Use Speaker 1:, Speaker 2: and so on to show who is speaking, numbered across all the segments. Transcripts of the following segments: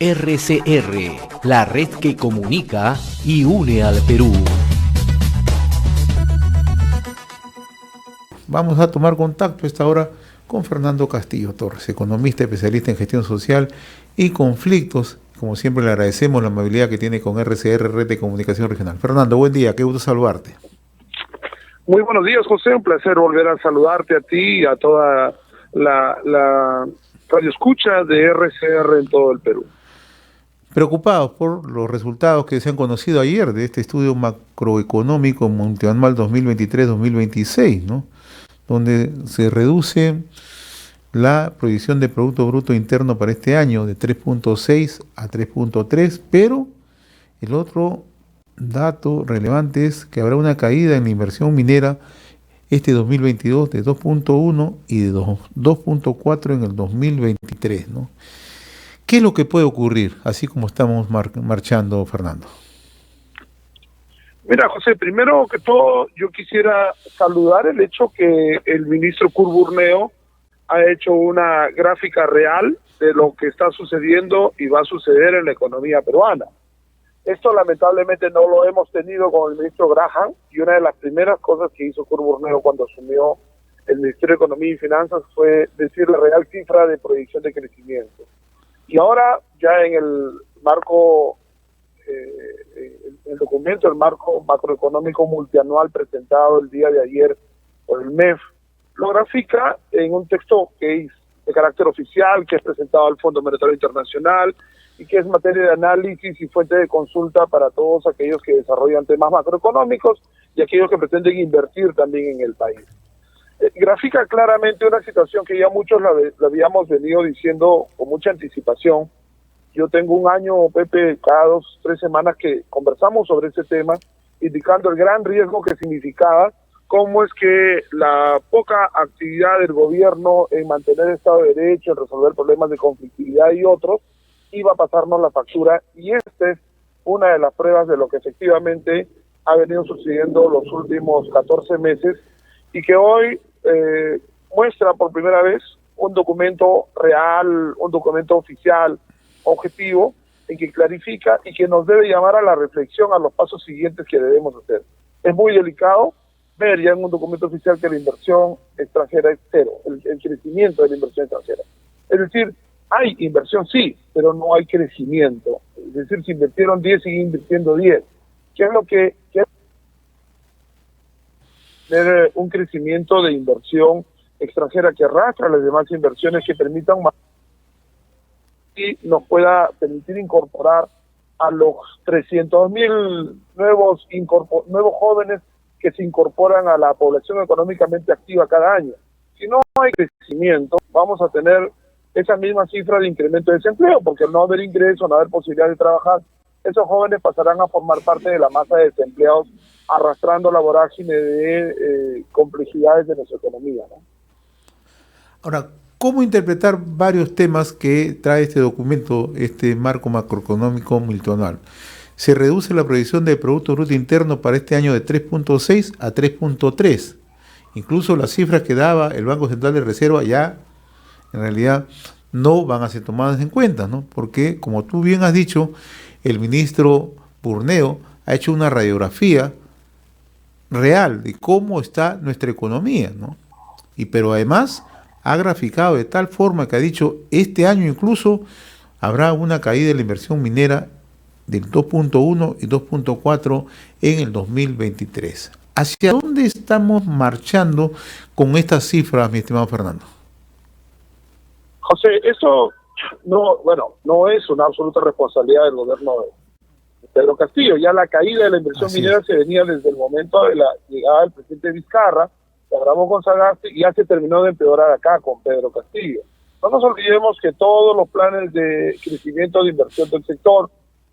Speaker 1: RCR, la red que comunica y une al Perú.
Speaker 2: Vamos a tomar contacto a esta hora con Fernando Castillo Torres, economista, especialista en gestión social y conflictos. Como siempre, le agradecemos la amabilidad que tiene con RCR, Red de Comunicación Regional. Fernando, buen día, qué gusto saludarte.
Speaker 3: Muy buenos días, José, un placer volver a saludarte a ti y a toda la radioescucha de RCR en todo el Perú.
Speaker 2: Preocupados por los resultados que se han conocido ayer de este estudio macroeconómico multianual 2023-2026, ¿no? Donde se reduce la proyección de Producto Bruto Interno para este año de 3.6 a 3.3, pero el otro dato relevante es que habrá una caída en la inversión minera este 2022 de 2.1 y de 2.4 en el 2023, ¿no? ¿Qué es lo que puede ocurrir, así como estamos marchando, Fernando?
Speaker 3: Mira, José, primero que todo, yo quisiera saludar el hecho que el ministro Curburneo ha hecho una gráfica real de lo que está sucediendo y va a suceder en la economía peruana. Esto lamentablemente no lo hemos tenido con el ministro Graham, y una de las primeras cosas que hizo Curburneo cuando asumió el Ministerio de Economía y Finanzas fue decir la real cifra de proyección de crecimiento. Y ahora, ya en el marco, el documento, el marco macroeconómico multianual presentado el día de ayer por el MEF, lo grafica en un texto que es de carácter oficial, que es presentado al Fondo Monetario Internacional y que es materia de análisis y fuente de consulta para todos aquellos que desarrollan temas macroeconómicos y aquellos que pretenden invertir también en el país. Grafica claramente una situación que ya muchos la habíamos venido diciendo con mucha anticipación. Yo tengo un año, Pepe, cada 2, 3 semanas que conversamos sobre ese tema, indicando el gran riesgo que significaba, cómo es que la poca actividad del gobierno en mantener el Estado de Derecho, en resolver problemas de conflictividad y otros, iba a pasarnos la factura, y esta es una de las pruebas de lo que efectivamente ha venido sucediendo los últimos 14 meses, y que hoy muestra por primera vez un documento real, un documento oficial, objetivo, en que clarifica y que nos debe llamar a la reflexión a los pasos siguientes que debemos hacer. Es muy delicado ver ya en un documento oficial que la inversión extranjera es cero, el crecimiento de la inversión extranjera. Es decir, hay inversión sí, pero no hay crecimiento. Es decir, si invirtieron 10, siguen invirtiendo 10. ¿Qué es lo que tener un crecimiento de inversión extranjera que arrastra las demás inversiones, que permitan más y nos pueda permitir incorporar a los 300.000 nuevos jóvenes que se incorporan a la población económicamente activa cada año? Si no hay crecimiento, vamos a tener esa misma cifra de incremento de desempleo, porque al no haber ingreso, no haber posibilidad de trabajar, esos jóvenes pasarán a formar parte de la masa de desempleados, arrastrando la vorágine de complejidades de nuestra economía, ¿no?
Speaker 2: Ahora, ¿cómo interpretar varios temas que trae este documento, este marco macroeconómico multianual? Se reduce la proyección de Producto Bruto Interno para este año de 3.6 a 3.3. Incluso las cifras que daba el Banco Central de Reserva ya en realidad no van a ser tomadas en cuenta, ¿no? Porque, como tú bien has dicho, el ministro Burneo ha hecho una radiografía real de cómo está nuestra economía, ¿no? Pero además ha graficado de tal forma que ha dicho, este año incluso habrá una caída de la inversión minera del 2.1 y 2.4 en el 2023. ¿Hacia dónde estamos marchando con estas cifras, mi estimado Fernando?
Speaker 3: José, eso no es una absoluta responsabilidad del gobierno de Pedro Castillo. Ya la caída de la inversión minera se venía desde el momento de la llegada del presidente Vizcarra, que hablamos con Sagasti, y ya se terminó de empeorar acá con Pedro Castillo. No nos olvidemos que todos los planes de crecimiento de inversión del sector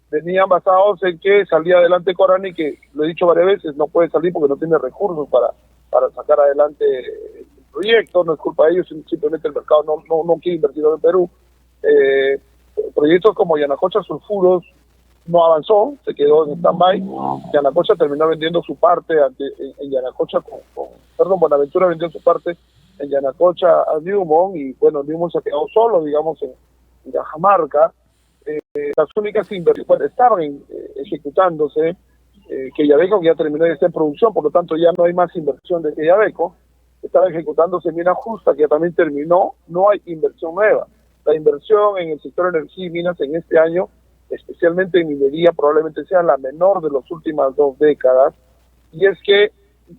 Speaker 3: venían basados en que salía adelante Corani, que lo he dicho varias veces, no puede salir porque no tiene recursos para sacar adelante el proyecto. No es culpa de ellos, simplemente el mercado no quiere invertir en Perú. Proyectos como Yanacocha Sulfuros no avanzó, se quedó en stand-by. Yanacocha terminó vendiendo su parte en Yanacocha Buenaventura vendió su parte en Yanacocha a Newmont, y bueno, Newmont se quedó solo, digamos, en Cajamarca. las únicas inversiones estaban ejecutándose, Quellaveco, que ya terminó de estar en producción, por lo tanto ya no hay más inversión de Quellaveco, estaba ejecutándose Mina Justa, que ya también terminó, no hay inversión nueva. La inversión en el sector de energía y minas en este año, especialmente en minería, probablemente sea la menor de las últimas 2 décadas, y es que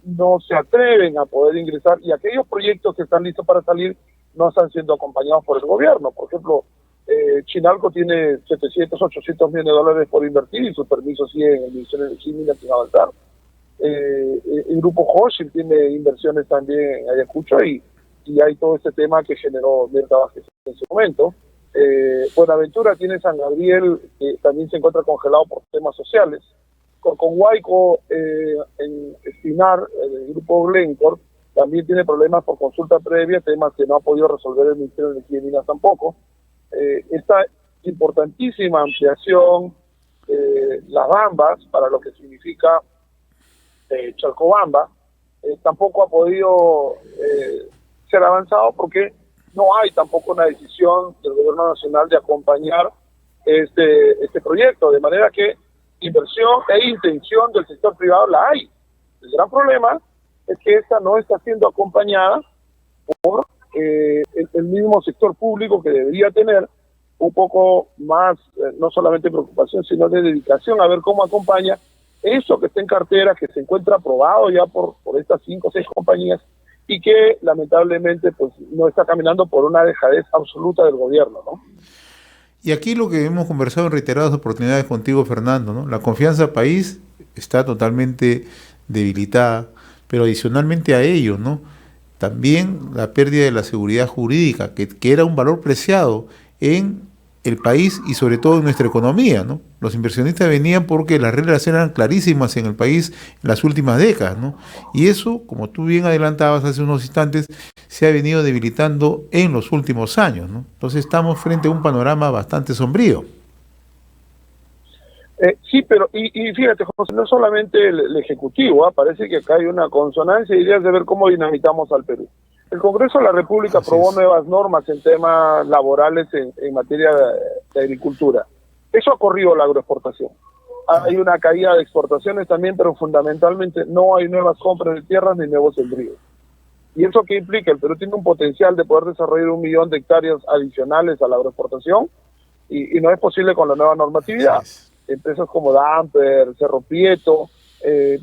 Speaker 3: no se atreven a poder ingresar, y aquellos proyectos que están listos para salir no están siendo acompañados por el gobierno. Por ejemplo, Chinalco tiene 700, 800 millones de dólares por invertir y sus permisos siguen en el Ministerio de Energía y Minas sin avanzar. El grupo Hochschild tiene inversiones también en Ayacucho y hay todo este tema que generó Mirta Vázquez en su momento. Buenaventura tiene San Gabriel, que también se encuentra congelado por temas sociales. Con Huayco, en Espinar, el grupo Glencore, también tiene problemas por consulta previa, temas que no ha podido resolver el Ministerio de Energía y Minas tampoco. Esta importantísima ampliación, Las Bambas, para lo que significa Chalcobamba, tampoco ha podido ser avanzado porque no hay tampoco una decisión del gobierno nacional de acompañar este proyecto, de manera que inversión e intención del sector privado la hay. El gran problema es que esta no está siendo acompañada por el mismo sector público, que debería tener un poco más, no solamente preocupación, sino de dedicación a ver cómo acompaña eso que está en cartera, que se encuentra aprobado ya por estas 5 o 6 compañías y que lamentablemente pues no está caminando por una dejadez absoluta del gobierno, ¿no?
Speaker 2: Y aquí lo que hemos conversado en reiteradas oportunidades contigo, Fernando, ¿no? La confianza país está totalmente debilitada, pero adicionalmente a ello, ¿no? También la pérdida de la seguridad jurídica, que era un valor preciado en el país y sobre todo en nuestra economía, ¿no? Los inversionistas venían porque las reglas eran clarísimas en el país en las últimas décadas, ¿no? Y eso, como tú bien adelantabas hace unos instantes, se ha venido debilitando en los últimos años, ¿no? Entonces estamos frente a un panorama bastante sombrío.
Speaker 3: Sí, pero y fíjate, José, no solamente el Ejecutivo, parece que acá hay una consonancia de ideas de ver cómo dinamitamos al Perú. El Congreso de la República aprobó nuevas normas en temas laborales en materia de agricultura. Eso ha corrido la agroexportación. Hay una caída de exportaciones también, pero fundamentalmente no hay nuevas compras de tierras ni nuevos sembríos. ¿Y eso qué implica? El Perú tiene un potencial de poder desarrollar 1 millón de hectáreas adicionales a la agroexportación y no es posible con la nueva normatividad. Empresas como Damper, Cerro Prieto,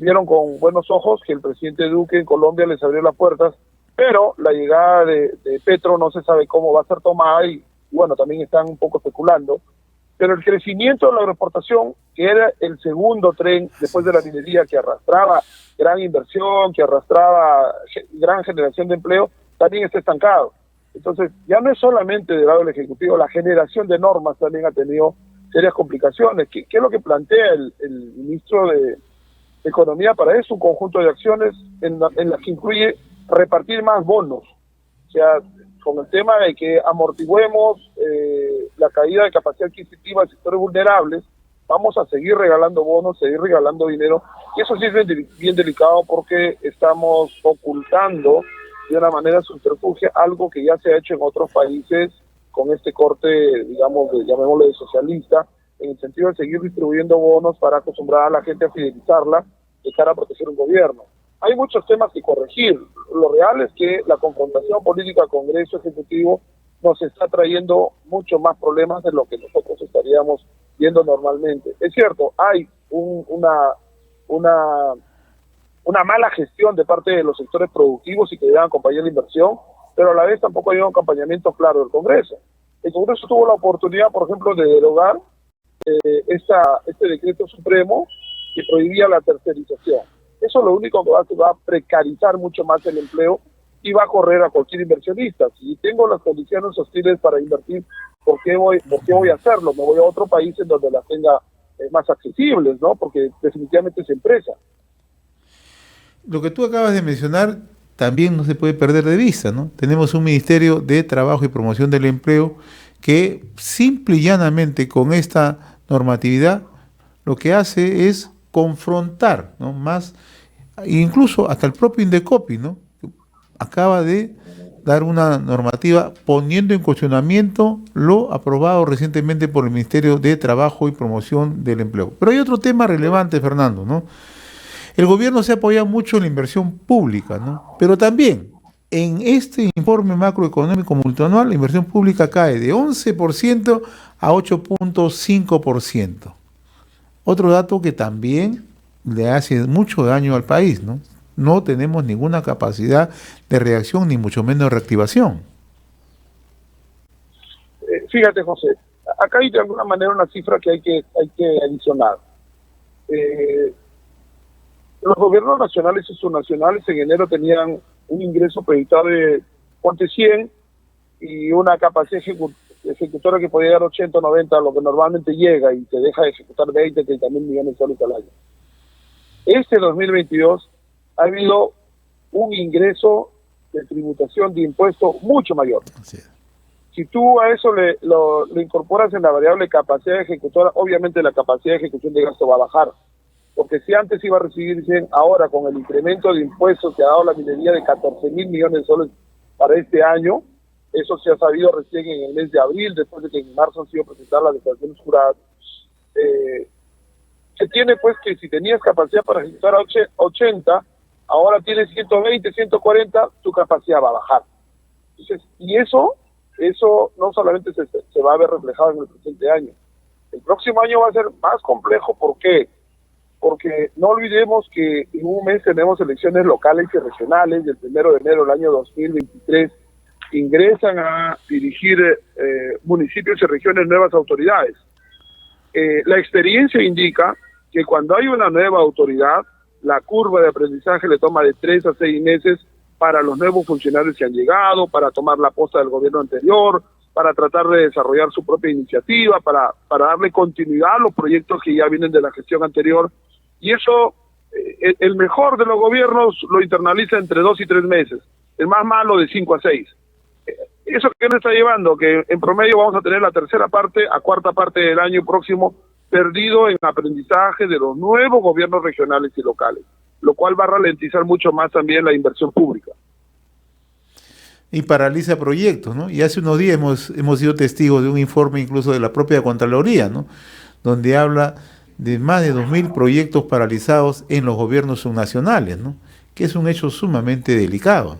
Speaker 3: vieron con buenos ojos que el presidente Duque en Colombia les abrió las puertas, pero la llegada de Petro no se sabe cómo va a ser tomada y bueno, también están un poco especulando. Pero el crecimiento de la agroexportación, que era el segundo tren después de la minería, que arrastraba gran inversión, que arrastraba gran generación de empleo, también está estancado. Entonces, ya no es solamente del lado del Ejecutivo, la generación de normas también ha tenido serias complicaciones. ¿Qué es lo que plantea el ministro de Economía para eso? Un conjunto de acciones en las que incluye repartir más bonos. O sea, con el tema de que amortiguemos la caída de capacidad adquisitiva de sectores vulnerables, vamos a seguir regalando bonos, seguir regalando dinero, y eso sí es bien delicado porque estamos ocultando de una manera subterfugia algo que ya se ha hecho en otros países con este corte, digamos, llamémosle de socialista, en el sentido de seguir distribuyendo bonos para acostumbrar a la gente a fidelizarla de cara a proteger un gobierno. Hay muchos temas que corregir. Lo real es que la confrontación política Congreso Ejecutivo nos está trayendo mucho más problemas de lo que nosotros estaríamos viendo normalmente. Es cierto, hay una mala gestión de parte de los sectores productivos y que deben acompañar la inversión, pero a la vez tampoco hay un acompañamiento claro del Congreso. El Congreso tuvo la oportunidad, por ejemplo, de derogar este decreto supremo que prohibía la tercerización. Eso lo único que va a precarizar mucho más el empleo y va a correr a cualquier inversionista. Si tengo las condiciones hostiles para invertir, ¿por qué voy a hacerlo? Me voy a otro país en donde las tenga más accesibles, ¿no? Porque definitivamente es empresa.
Speaker 2: Lo que tú acabas de mencionar también no se puede perder de vista, ¿no? Tenemos un Ministerio de Trabajo y Promoción del Empleo que simple y llanamente con esta normatividad lo que hace es confrontar, ¿no? Más, incluso hasta el propio Indecopi, ¿no? Acaba de dar una normativa poniendo en cuestionamiento lo aprobado recientemente por el Ministerio de Trabajo y Promoción del Empleo. Pero hay otro tema relevante, Fernando, ¿no? El gobierno se apoya mucho en la inversión pública, ¿no? Pero también en este informe macroeconómico multianual la inversión pública cae de 11% a 8.5%. Otro dato que también le hace mucho daño al país, ¿no? No tenemos ninguna capacidad de reacción, ni mucho menos de reactivación.
Speaker 3: Fíjate, José, acá hay de alguna manera una cifra que hay que adicionar. Los gobiernos nacionales y subnacionales en enero tenían un ingreso proyectado de ponte 100 y una capacidad ejecutora que podía llegar a 80 o 90, lo que normalmente llega y te deja de ejecutar 20, 30 mil millones de soles al año. Este 2022 ha habido un ingreso de tributación de impuestos mucho mayor.
Speaker 2: Así es.
Speaker 3: Si tú a eso lo incorporas en la variable capacidad ejecutora, obviamente la capacidad de ejecución de gasto va a bajar. Porque si antes iba a recibir 100, ahora con el incremento de impuestos que ha dado la minería de 14 mil millones de soles para este año, eso se ha sabido recién en el mes de abril, después de que en marzo han sido presentadas las declaraciones juradas. Se tiene pues que si tenías capacidad para ejecutar 80, ahora tienes 120, 140, tu capacidad va a bajar. Entonces, y eso no solamente se va a ver reflejado en el presente año. El próximo año va a ser más complejo, ¿por qué? Porque no olvidemos que en un mes tenemos elecciones locales y regionales, del 1 de enero del año 2023, ingresan a dirigir municipios y regiones nuevas autoridades. La experiencia indica que cuando hay una nueva autoridad, la curva de aprendizaje le toma de 3 a 6 meses para los nuevos funcionarios que han llegado, para tomar la posta del gobierno anterior, para tratar de desarrollar su propia iniciativa, para darle continuidad a los proyectos que ya vienen de la gestión anterior. Y eso, el mejor de los gobiernos lo internaliza entre 2 y 3 meses, el más malo de 5 a 6. ¿Eso qué nos está llevando? Que en promedio vamos a tener la tercera parte a cuarta parte del año próximo perdido en aprendizaje de los nuevos gobiernos regionales y locales, lo cual va a ralentizar mucho más también la inversión pública.
Speaker 2: Y paraliza proyectos, ¿no? Y hace unos días hemos sido testigos de un informe incluso de la propia Contraloría, ¿no? Donde habla de más de 2.000 proyectos paralizados en los gobiernos subnacionales, ¿no? Que es un hecho sumamente delicado.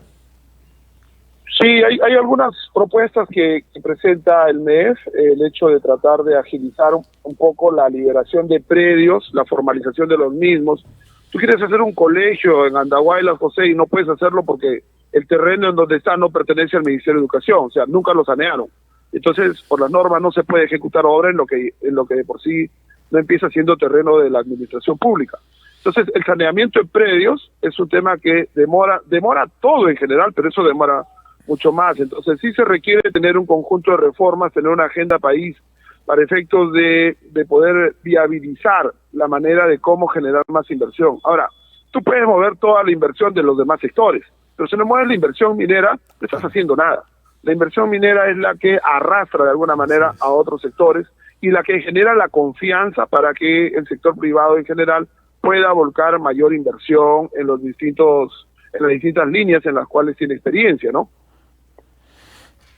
Speaker 3: Sí, hay algunas propuestas que presenta el MEF, el hecho de tratar de agilizar un poco la liberación de predios, la formalización de los mismos. Tú quieres hacer un colegio en Andahuaylas, José, y no puedes hacerlo porque el terreno en donde está no pertenece al Ministerio de Educación, o sea, nunca lo sanearon. Entonces, por las normas no se puede ejecutar obra en lo que de por sí no empieza siendo terreno de la administración pública. Entonces, el saneamiento de predios es un tema que demora todo en general, pero eso demora mucho más. Entonces, sí se requiere tener un conjunto de reformas, tener una agenda país para efectos de poder viabilizar la manera de cómo generar más inversión. Ahora, tú puedes mover toda la inversión de los demás sectores, pero si no mueves la inversión minera, no estás haciendo nada. La inversión minera es la que arrastra de alguna manera a otros sectores y la que genera la confianza para que el sector privado en general pueda volcar mayor inversión en las distintas líneas en las cuales tiene experiencia, ¿no?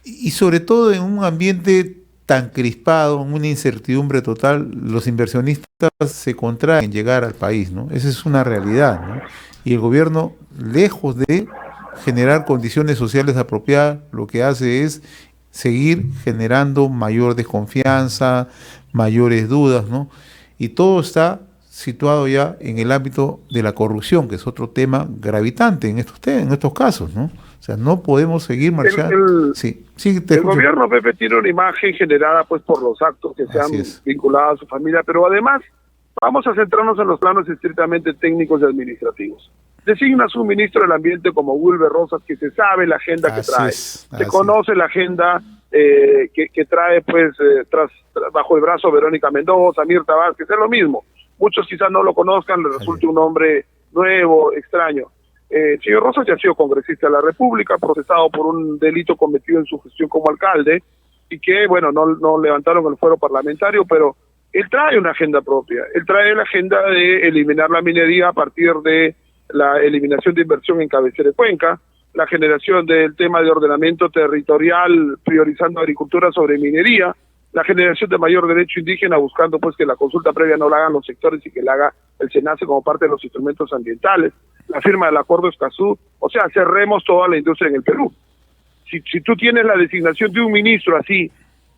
Speaker 2: Y sobre todo en un ambiente tan crispado, en una incertidumbre total, los inversionistas se contraen en llegar al país, ¿no? Esa es una realidad, ¿no? Y el gobierno, lejos de generar condiciones sociales apropiadas, lo que hace es seguir generando mayor desconfianza, mayores dudas, ¿no? Y todo está situado ya en el ámbito de la corrupción, que es otro tema gravitante en estos casos, ¿no? O sea, no podemos seguir marchando. El
Speaker 3: gobierno, Pepe, tiene una imagen generada pues por los actos que se han vinculado a su familia, pero además vamos a centrarnos en los planos estrictamente técnicos y administrativos. Designa su ministro del Ambiente como Wilber Rosas, que se sabe la agenda que trae. Se conoce la agenda que trae pues bajo el brazo Verónica Mendoza, Mirta Vázquez, es lo mismo. Muchos quizás no lo conozcan, les resulte un nombre nuevo, extraño. Señor Rosas ya ha sido congresista de la República, procesado por un delito cometido en su gestión como alcalde, y que, bueno, no levantaron el fuero parlamentario, pero él trae una agenda propia. Él trae la agenda de eliminar la minería a partir de la eliminación de inversión en cabecera de Cuenca. la generación del tema de ordenamiento territorial priorizando agricultura sobre minería, la generación de mayor derecho indígena buscando pues que la consulta previa no la hagan los sectores y que la haga el SENACE como parte de los instrumentos ambientales, la firma del acuerdo Escazú, o sea, cerremos toda la industria en el Perú. Si tú tienes la designación de un ministro así,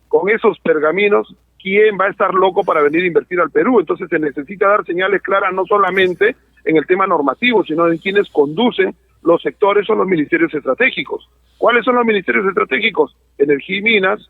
Speaker 3: con esos pergaminos, ¿quién va a estar loco para venir a invertir al Perú? Entonces se necesita dar señales claras no solamente en el tema normativo, sino en quienes conducen los sectores o los ministerios estratégicos. ¿Cuáles son los ministerios estratégicos? Energía y Minas,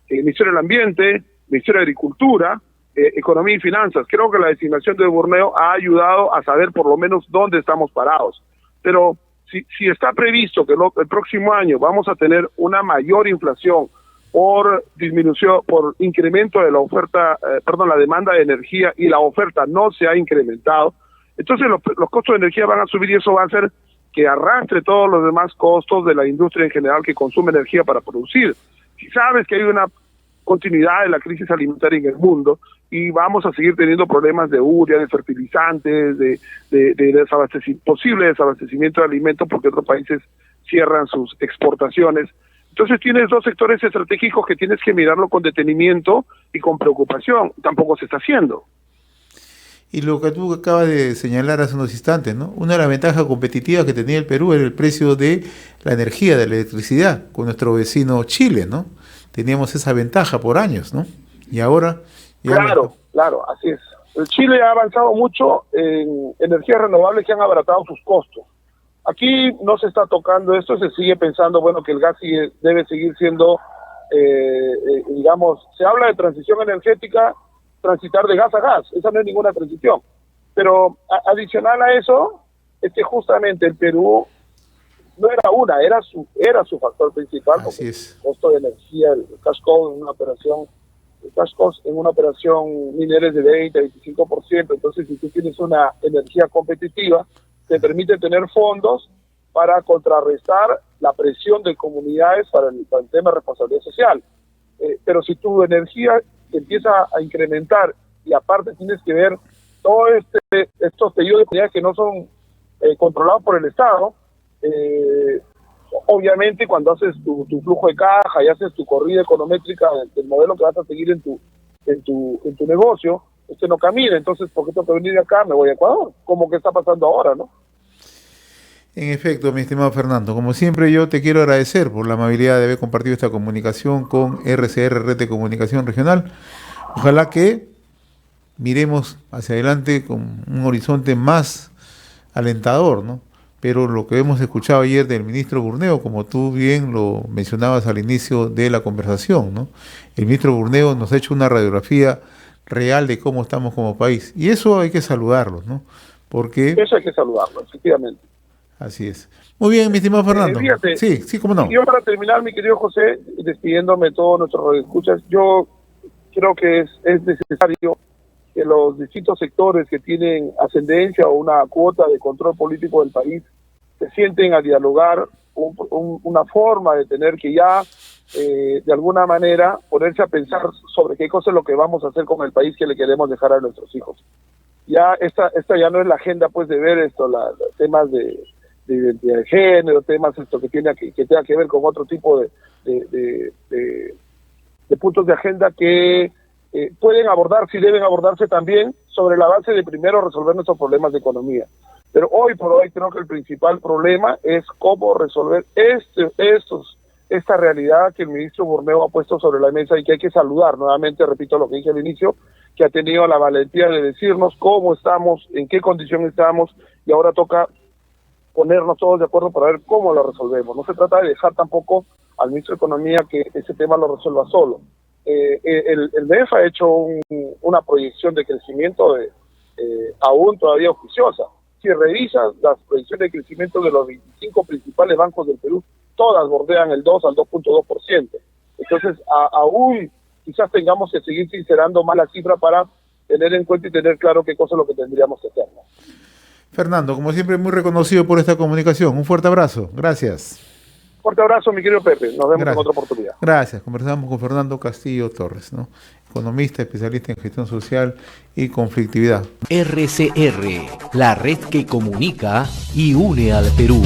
Speaker 3: Ministerio del Ambiente, Ministerio de Agricultura, Economía y Finanzas. Creo que la designación de Burneo ha ayudado a saber por lo menos dónde estamos parados. Pero si está previsto que el próximo año vamos a tener una mayor inflación por disminución, por incremento de la oferta, la demanda de energía y la oferta no se ha incrementado, entonces los costos de energía van a subir y eso va a hacer que arrastre todos los demás costos de la industria en general que consume energía para producir. Si sabes que hay una continuidad de la crisis alimentaria en el mundo y vamos a seguir teniendo problemas de urea, de fertilizantes, de posible desabastecimiento de alimentos porque otros países cierran sus exportaciones. Entonces tienes dos sectores estratégicos que tienes que mirarlo con detenimiento y con preocupación. Tampoco se está haciendo.
Speaker 2: Y lo que tú acabas de señalar hace unos instantes, ¿no? Una de las ventajas competitivas que tenía el Perú era el precio de la energía, de la electricidad, con nuestro vecino Chile, ¿no? Teníamos esa ventaja por años, ¿no? Y ahora...
Speaker 3: Claro, así es. Chile ha avanzado mucho en energías renovables que han abaratado sus costos. Aquí no se está tocando esto, se sigue pensando, bueno, que el gas debe seguir siendo, se habla de transición energética, transitar de gas a gas, esa no es ninguna transición. Pero adicional a eso, es que justamente el Perú no era su factor principal, porque el costo de energía, el cash cost en una operación minera es de 20-25%, entonces si tú tienes una energía competitiva, te permite tener fondos para contrarrestar la presión de comunidades para el tema de responsabilidad social. Pero si tu energía empieza a incrementar y aparte tienes que ver todos estos pedidos de comunidades que no son controlados por el Estado, obviamente cuando haces tu flujo de caja y haces tu corrida econométrica del modelo que vas a seguir en tu negocio, no camina. Entonces, ¿por qué tengo que venir de acá? Me voy a Ecuador, como que está pasando ahora, ¿no?
Speaker 2: En efecto, mi estimado Fernando, como siempre yo te quiero agradecer por la amabilidad de haber compartido esta comunicación con RCR, Red de Comunicación Regional. Ojalá que miremos hacia adelante con un horizonte más alentador, ¿no? Pero lo que hemos escuchado ayer del ministro Burneo, como tú bien lo mencionabas al inicio de la conversación, ¿no? El ministro Burneo nos ha hecho una radiografía real de cómo estamos como país. Y eso hay que saludarlo, ¿no? Porque...
Speaker 3: Eso hay que saludarlo, efectivamente.
Speaker 2: Así es. Muy bien, mi estimado Fernando.
Speaker 3: Fíjate,
Speaker 2: sí, cómo no.
Speaker 3: Yo para terminar, mi querido José, despidiéndome de todos nuestros radioescuchas, yo creo que es necesario que los distintos sectores que tienen ascendencia o una cuota de control político del país se sienten a dialogar una forma de tener que ya de alguna manera ponerse a pensar sobre qué cosa es lo que vamos a hacer con el país que le queremos dejar a nuestros hijos. Ya esta ya no es la agenda pues de ver los temas de identidad de género, temas que tenga que ver con otro tipo de puntos de agenda que pueden abordarse y deben abordarse también sobre la base de primero resolver nuestros problemas de economía. Pero hoy por hoy creo que el principal problema es cómo resolver esta realidad que el ministro Burneo ha puesto sobre la mesa y que hay que saludar. Nuevamente, repito lo que dije al inicio, que ha tenido la valentía de decirnos cómo estamos, en qué condición estamos, y ahora toca ponernos todos de acuerdo para ver cómo lo resolvemos. No se trata de dejar tampoco al ministro de Economía que ese tema lo resuelva solo. El MEF ha hecho una proyección de crecimiento aún todavía oficiosa. Si revisas las proyecciones de crecimiento de los 25 principales bancos del Perú, todas bordean el 2 al 2.2%. Entonces, aún quizás tengamos que seguir sincerando más la cifra para tener en cuenta y tener claro qué cosa es lo que tendríamos que hacer, ¿no?
Speaker 2: Fernando, como siempre, muy reconocido por esta comunicación. Un fuerte abrazo. Gracias.
Speaker 3: Fuerte abrazo, mi querido Pepe. Nos vemos en otra oportunidad.
Speaker 2: Gracias. Conversamos con Fernando Castillo Torres, ¿no? Economista, especialista en gestión social y conflictividad.
Speaker 1: RCR, la red que comunica y une al Perú.